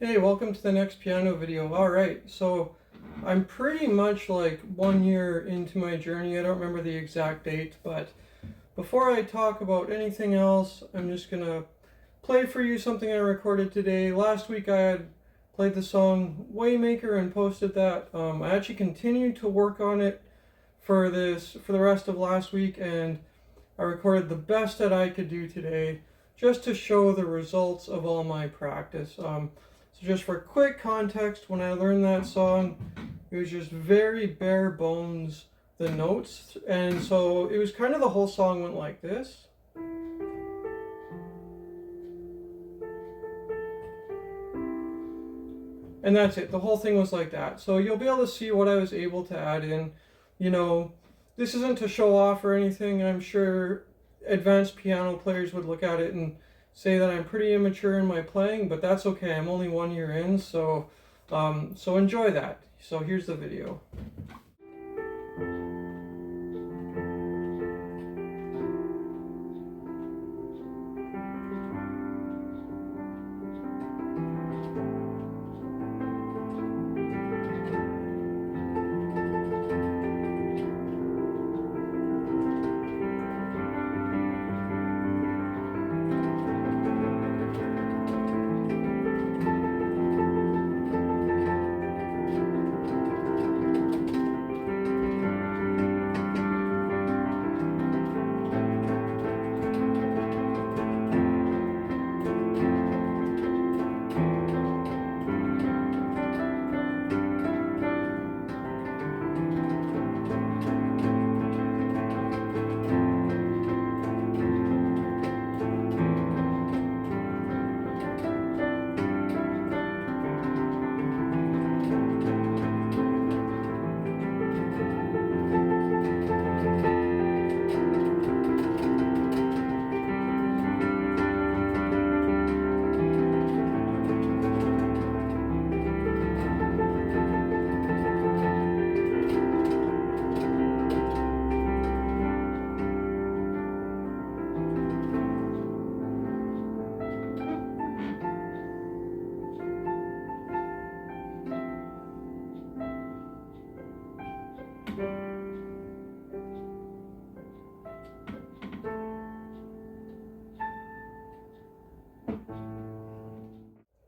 Hey, welcome to the next piano video. Alright, so I'm pretty much like 1 year into my journey. I don't remember the exact date, but before I talk about anything else, I'm just gonna play for you something I recorded today. Last week I had played the song Waymaker and posted that. I actually continued to work on it for the rest of last week, and I recorded the best that I could do today just to show the results of all my practice. So just for quick context, when I learned that song, it was just very bare bones, the notes, and so it was kind of the whole song went like this. And that's it. The whole thing was like that. So you'll be able to see what I was able to add in. You know, this isn't to show off or anything. I'm sure advanced piano players would look at it and say that I'm pretty immature in my playing, but that's okay. I'm only 1 year in, so enjoy that. So here's the video.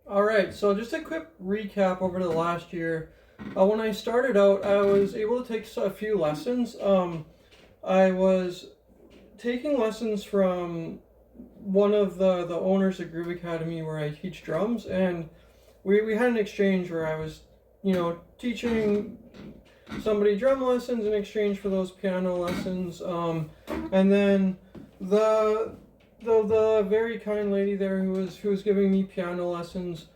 Alright, so just a quick recap over the last year. When I started out, I was able to take a few lessons. I was taking lessons from one of the owners of Groove Academy where I teach drums, and we had an exchange where I was, teaching somebody drum lessons in exchange for those piano lessons. And then the very kind lady there who was giving me piano lessons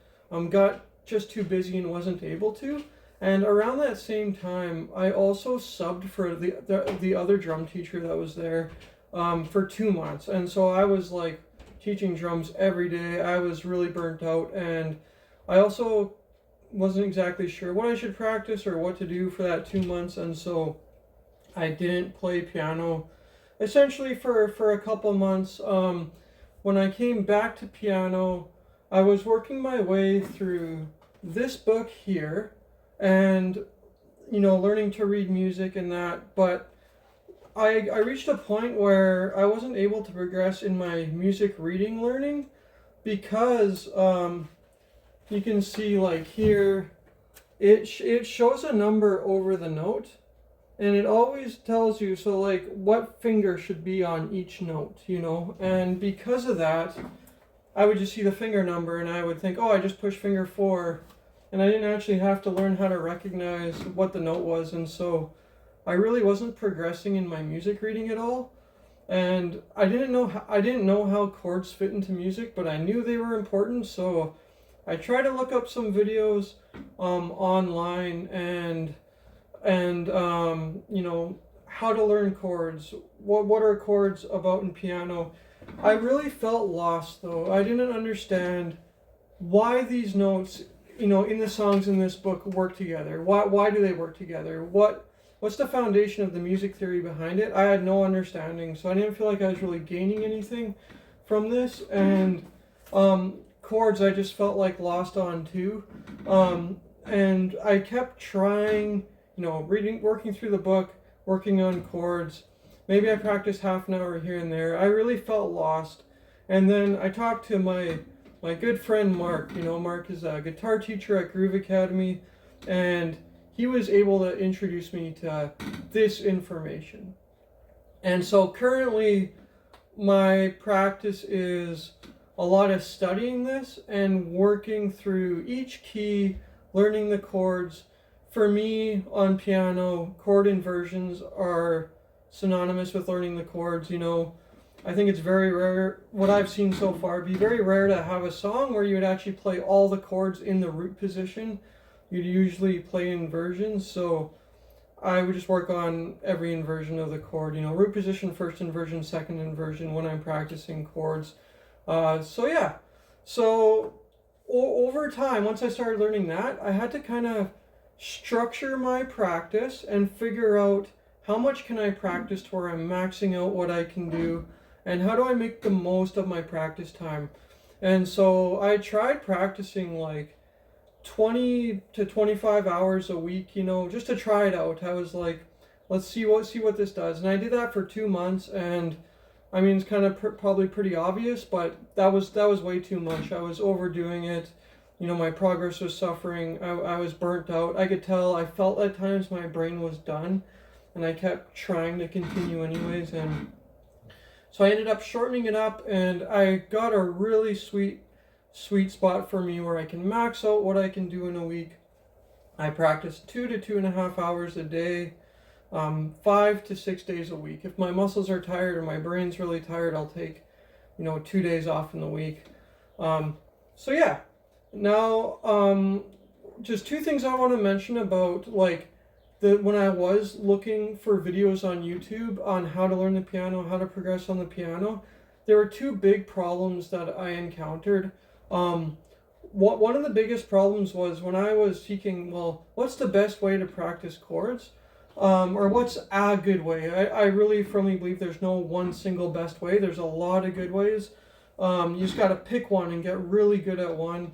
got just too busy and wasn't able to. And around that same time, I also subbed for the other drum teacher that was there for 2 months. And so I was like teaching drums every day. I was really burnt out, and I also wasn't exactly sure what I should practice or what to do for that 2 months. And so I didn't play piano essentially for a couple months. When I came back to piano, I was working my way through this book here and learning to read music and that, but I reached a point where I wasn't able to progress in my music reading learning because you can see like here it shows a number over the note, and it always tells you, so like what finger should be on each note, and because of that, I would just see the finger number and I would think, oh, I just pushed finger 4, and I didn't actually have to learn how to recognize what the note was. And so I really wasn't progressing in my music reading at all, and I didn't know how chords fit into music, but I knew they were important. So I tried to look up some videos online and how to learn chords, what are chords about in piano. I really felt lost though. I didn't understand why these notes, in the songs in this book work together. Why do they work together? What's the foundation of the music theory behind it? I had no understanding, so I didn't feel like I was really gaining anything from this. And chords I just felt like lost on too. And I kept trying, working through the book, working on chords. Maybe I practiced half an hour here and there. I really felt lost. And then I talked to my good friend Mark. Mark is a guitar teacher at Groove Academy, and he was able to introduce me to this information. And so currently my practice is a lot of studying this and working through each key, learning the chords. For me, on piano, chord inversions are synonymous with learning the chords. I think it's very rare, what I've seen so far, it'd be very rare to have a song where you would actually play all the chords in the root position. You'd usually play inversions, so I would just work on every inversion of the chord. Root position, first inversion, second inversion when I'm practicing chords. So over time, once I started learning that, I had to kind of structure my practice and figure out how much can I practice to where I'm maxing out what I can do, and how do I make the most of my practice time. And so I tried practicing like 20 to 25 hours a week, just to try it out. I was like, let's see what this does. And I did that for 2 months, and I mean, it's kind of probably pretty obvious, but that was way too much. I was overdoing it. My progress was suffering. I was burnt out. I could tell. I felt at times my brain was done, and I kept trying to continue anyways. And so I ended up shortening it up, and I got a really sweet spot for me where I can max out what I can do in a week. I practice 2 to 2.5 hours a day, 5 to 6 days a week. If my muscles are tired or my brain's really tired, I'll take 2 days off in the week. Now, just 2 things I want to mention about when I was looking for videos on YouTube on how to learn the piano, how to progress on the piano. There were 2 big problems that I encountered. One of the biggest problems was when I was seeking, what's the best way to practice chords? Or what's a good way? I really firmly believe there's no one single best way. There's a lot of good ways. You just got to pick one and get really good at one,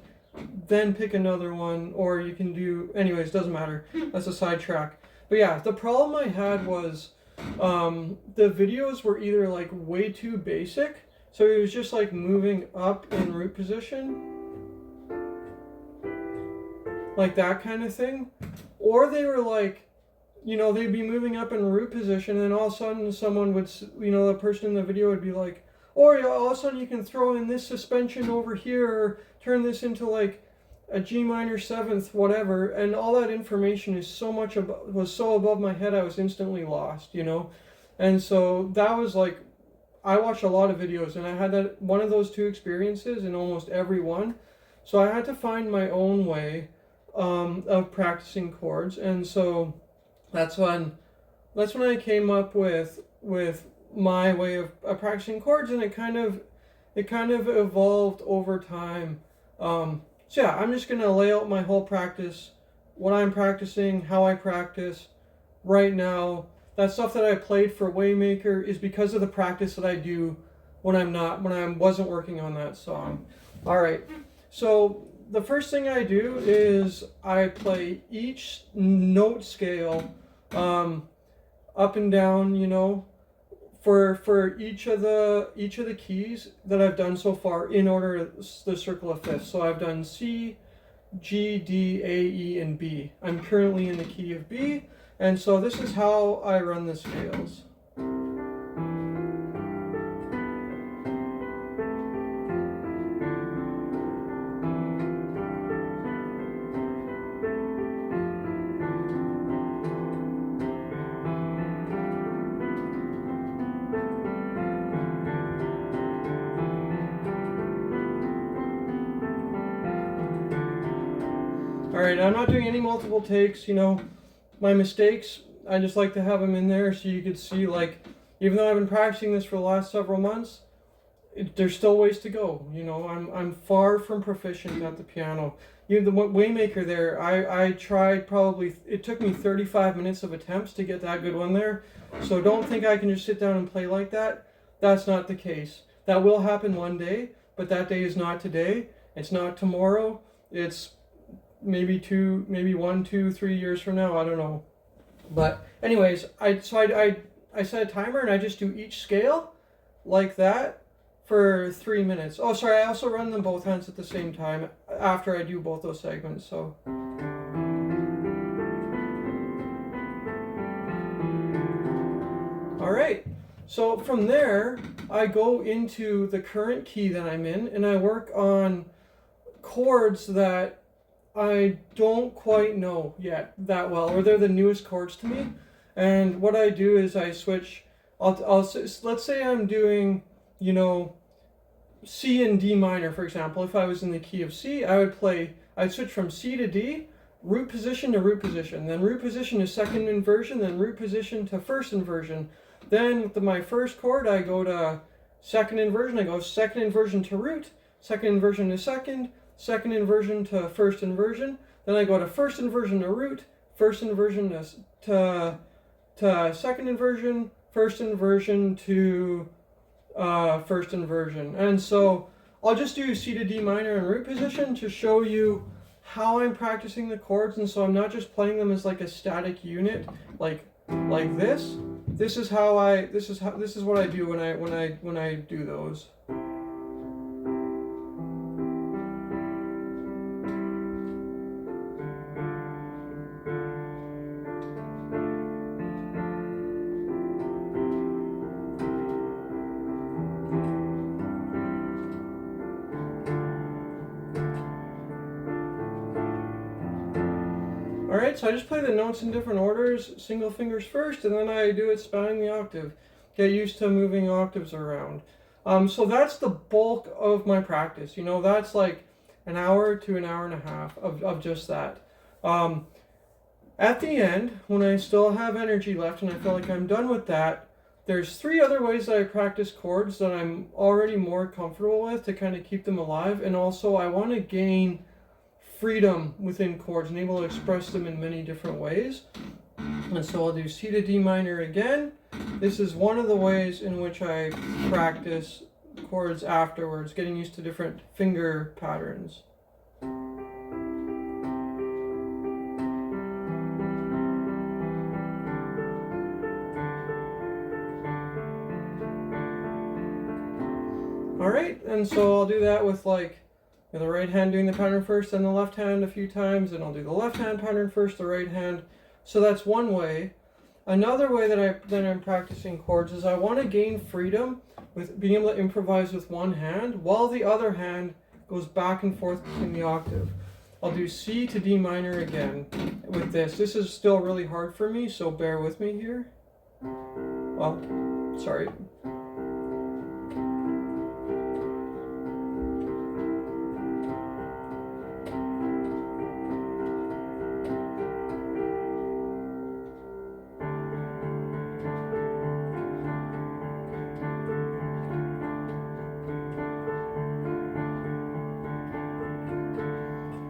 then pick another one, or you can do, anyways, doesn't matter. That's a sidetrack. But yeah, the problem I had was the videos were either way too basic, so it was just moving up in root position, like that kind of thing, or they were they'd be moving up in root position, and then all of a sudden someone would, the person in the video would be like, or all of a sudden you can throw in this suspension over here, or turn this into a G minor 7th, whatever, and all that information is was so above my head, I was instantly lost, And so that was I watched a lot of videos, and I had one of those 2 experiences in almost every one. So I had to find my own way of practicing chords, and so that's when I came up with my way of practicing chords, and it kind of evolved over time. So yeah, I'm just gonna lay out my whole practice, what I'm practicing, how I practice right now. That stuff that I played for Waymaker is because of the practice that I do when I wasn't working on that song. All right, so the first thing I do is I play each note scale up and down, for each of the keys that I've done so far in order the circle of fifths. So I've done C, G, D, A, E, and B. I'm currently in the key of B, and so this is how I run the scales. Alright, I'm not doing any multiple takes, my mistakes, I just like to have them in there so you could see, even though I've been practicing this for the last several months, there's still ways to go, I'm far from proficient at the piano. The Waymaker there, I tried it took me 35 minutes of attempts to get that good one there, so don't think I can just sit down and play like that. That's not the case. That will happen one day, but that day is not today. It's not tomorrow. It's maybe 1, 2, 3 years from now. I don't know. But anyways, I set a timer and I just do each scale like that for 3 minutes. Oh, sorry, I also run them both hands at the same time after I do both those segments. So. All right. So from there, I go into the current key that I'm in and I work on chords that I don't quite know yet that well, or they're the newest chords to me. And what I do is I switch. Let's say I'm doing, C and D minor, for example. If I was in the key of C, I'd switch from C to D, root position to root position, then root position to second inversion, then root position to first inversion. Then with my first chord, I go to second inversion. I go second inversion to root, second inversion to second inversion to first inversion. Then I go to first inversion to root, first inversion to second inversion, first inversion to first inversion. And so I'll just do C to D minor and root position to show you how I'm practicing the chords. And so I'm not just playing them as like a static unit, like this. This is what I do when I do those. Alright, so I just play the notes in different orders, single fingers first, and then I do it spanning the octave. Get used to moving octaves around. So that's the bulk of my practice. That's like an hour to an hour and a half of just that. At the end, when I still have energy left and I feel like I'm done with that, there's 3 other ways that I practice chords that I'm already more comfortable with to kind of keep them alive, and also I want to gain freedom within chords and able to express them in many different ways. And so I'll do C to D minor again. This is one of the ways in which I practice chords afterwards, getting used to different finger patterns. Alright, and so I'll do that with the right hand doing the pattern first, then the left hand a few times, and I'll do the left hand pattern first, the right hand. So that's one way. Another way that I'm practicing chords is I want to gain freedom with being able to improvise with one hand while the other hand goes back and forth between the octave. I'll do C to D minor again with this. This is still really hard for me, so bear with me here. Well, sorry.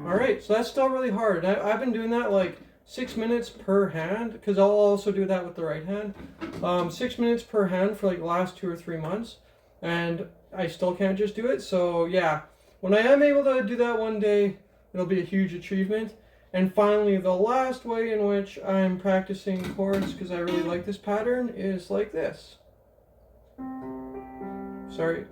Alright, so that's still really hard. I've been doing that like 6 minutes per hand, because I'll also do that with the right hand. 6 minutes per hand for like the last 2 or 3 months, and I still can't just do it. So yeah, when I am able to do that one day, it'll be a huge achievement. And finally, the last way in which I'm practicing chords, because I really like this pattern, is like this. Sorry.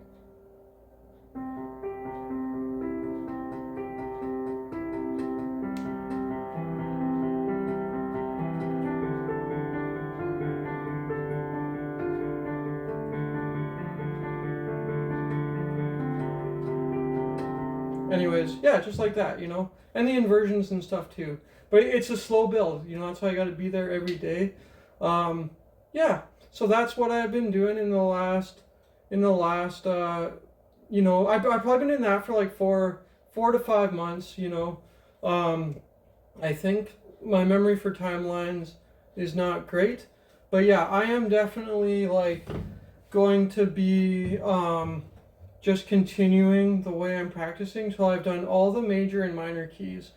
Anyways, yeah, just like that, and the inversions and stuff too. But it's a slow build, that's why I got to be there every day. Yeah, so that's what I've been doing in the last, I've probably been in that for like 4 to 5 months, I think my memory for timelines is not great, but yeah, I am definitely like going to be, just continuing the way I'm practicing till I've done all the major and minor keys.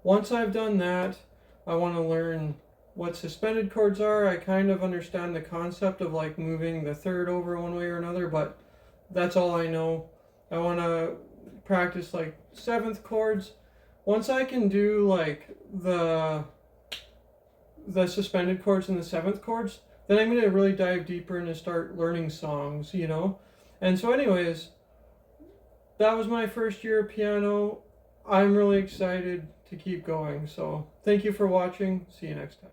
Once I've done that, I want to learn what suspended chords are. I kind of understand the concept of like moving the third over one way or another, but that's all I know. I want to practice like seventh chords. Once I can do like the suspended chords and the seventh chords, then I'm gonna really dive deeper and start learning songs, you know. And so, anyways, that was my first year of piano. I'm really excited to keep going. So thank you for watching. See you next time.